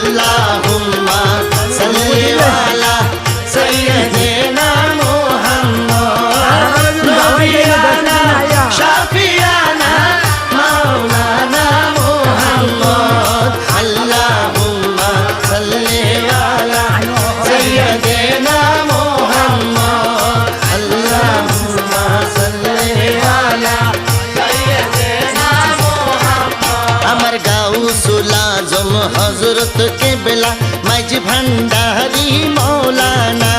আল্লাহুম্মা সাল্লি আলা সাইয়্যিদিনা মুহাম্মদ নবিয়ানা শাফিয়ানা মাওলানা মুহাম্মদ আল্লাহুম্মা সাল্লি আলা সাইয়্যিদিনা মুহাম্মদ আল্লাহুম্মা সাল্লি আলা সাইয়্যিদিনা মুহাম্মদ আমার গাউসুল আজম হযরত কেবলা মাঝ ভান্ডারি মৌলানা